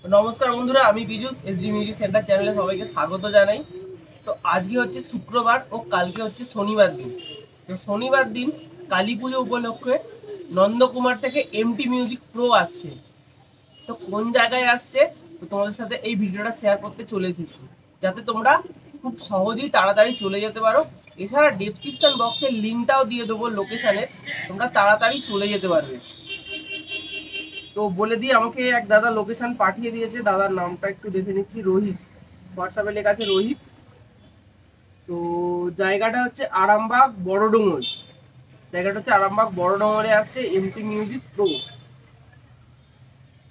नमस्कार बंधुरा आमी पीयूष एसडी म्यूजिक सेंटर चैनले सबाइके स्वागत जानाई। तो आज के होच्छे शुक्रवार और कालके होच्छे शनिवार दिन। तो शनिवार दिन काली पुजो उपलक्षे नंदकुमार थेके एमटी म्यूजिक प्रो आसछे। तो कोन जायगाय आसछे तो तोमादेर साथे एई भिडियोटा शेयर करते चले एसेछि जाते तोमरा खूब सहजेई ताड़ाताड़ी चले जेते पारो। एछाड़ा डेसक्रिपशन बक्से लिंकटाओ दिए देबो लोकेशनेर, तोमरा ताड़ाताड़ी चले जेते पारबे। तो बोले दिए আমাকে এক দাদা লোকেশন পাঠিয়ে দিয়েছে, দাদার নামটা একটু দেখে নিচ্ছি, রোহিত, হোয়াটসঅ্যাপে লেখা আছে রোহিত। তো জায়গাটা হচ্ছে আরামবাগ বড়ডোঙ্গর, জায়গাটা হচ্ছে আরামবাগ বড়ডোঙ্গরে আসছে এমটি মিউজিক প্রো।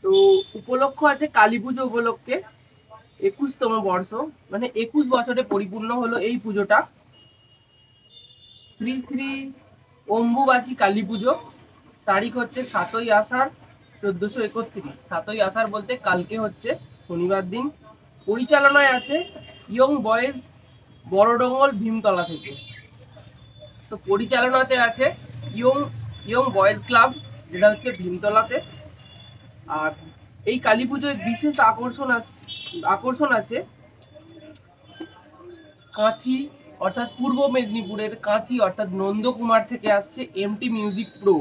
তো উপলক্ষ আছে কালী পুজো উপলক্ষে 21তম বর্ষ, মানে 21 বছরে পরিপূর্ণ হলো এই পুজোটা। শ্রী শ্রী অম্বুবাচী কালী পুজো, তারিখ হচ্ছে 7ই আষাঢ় 1431। 7ই আষাঢ় বলতে কালকে হচ্ছে শনিবার দিন। পরিচালনায় আছে ইয়ং বয়েজ বড়ডোঙ্গর ভীমতলা থেকে। তো পরিচালনাতে আছে ইয়ং বয়েজ ক্লাব, যেটা হচ্ছে ভীমতলাতে। আর এই কালী পুজোয় বিশেষ আকর্ষণ আছে কাঁথি, অর্থাৎ পূর্ব মেদিনীপুরের কাঁথি অর্থাৎ নন্দকুমার থেকে আসছে এমটি মিউজিক প্রো।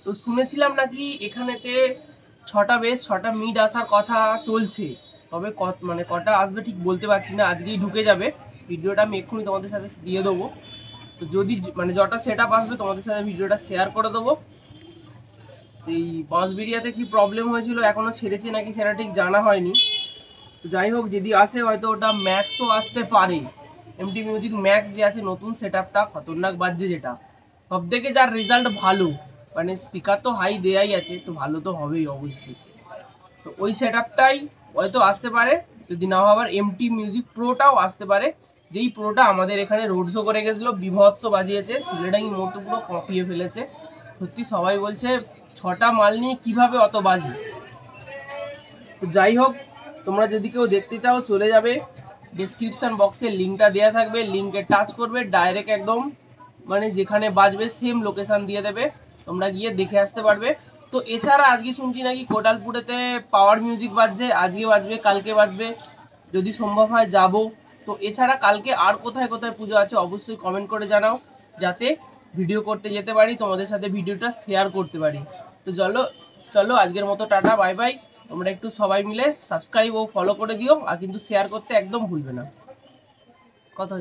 তো শুনেছিলাম নাকি এখানেতে 6টা বেস 6টা মিড আসার কথা চলছে, তবে মানে কটা আসবে ঠিক বলতে পারছি না। আজকেই ঢুকে যাবে, ভিডিওটা আমি এক্ষুনি তোমাদের সাথে দিয়ে দেবো। তো যদি মানে যটা সেট আপ আসবে তোমাদের সাথে ভিডিওটা শেয়ার করে দেবো। এই বাঁশবেড়িয়াতে কি প্রবলেম হয়েছিল এখনো ছেড়েছে নাকি সেটা ঠিক জানা হয়নি। তো যাই হোক, যদি আসে হয়তো ওটা ম্যাক্সও আসতে পারে। এমটি মিউজিক ম্যাক্স যে আছে নতুন সেট আপটা খতরনাক বাজছে, যেটা সব থেকে যার রেজাল্ট ভালো, মানে স্পিকার তো হাই দেয়াই আছে, তো ভালো তো হবেই অবশ্যই। তো ওই সেট আপটাই হয়তো আসতে পারে, যদি না আবার এমটি মিউজিক প্রোটাও আসতে পারে। যেই প্রোটা আমাদের এখানে রোড শো করে গেছিলো, বিভৎস বাজিয়েছে, চিলেডাঙ্গি মোড় তো পুরো কাঁপিয়ে ফেলেছে। সত্যি সবাই বলছে 6টা মাল নিয়ে কিভাবে অত বাজি। তো যাই হোক, তোমরা যদি কেউ দেখতে চাও চলে যাবে, ডেসক্রিপশন বক্সে লিঙ্কটা দেওয়া থাকবে, লিঙ্কে টাচ করবে, ডাইরেক্ট একদম মানে যেখানে বাজবে সেম লোকেশন দিয়ে দেবে, তোমরা গিয়ে দেখে আসতে পারবে। তো এছাড়া আজকে শুনছি নাকি কোটালপুরেতে পাওয়ার মিউজিক বাজছে, আজকে বাজবে কালকে বাজবে, যদি সম্ভব হয় যাব। তো এছাড়া কালকে আর কোথায় কোথায় পুজো আছে অবশ্যই কমেন্ট করে জানাও, যাতে ভিডিও করতে যেতে পারি, তোমাদের সাথে ভিডিওটা শেয়ার করতে পারি। তো চলো আজকের মতো টাটা, বাই বাই। তোমরা একটু সবাই মিলে সাবস্ক্রাইব ও ফলো করে দিও, আর কিন্তু শেয়ার করতে একদম ভুলবে না। কথা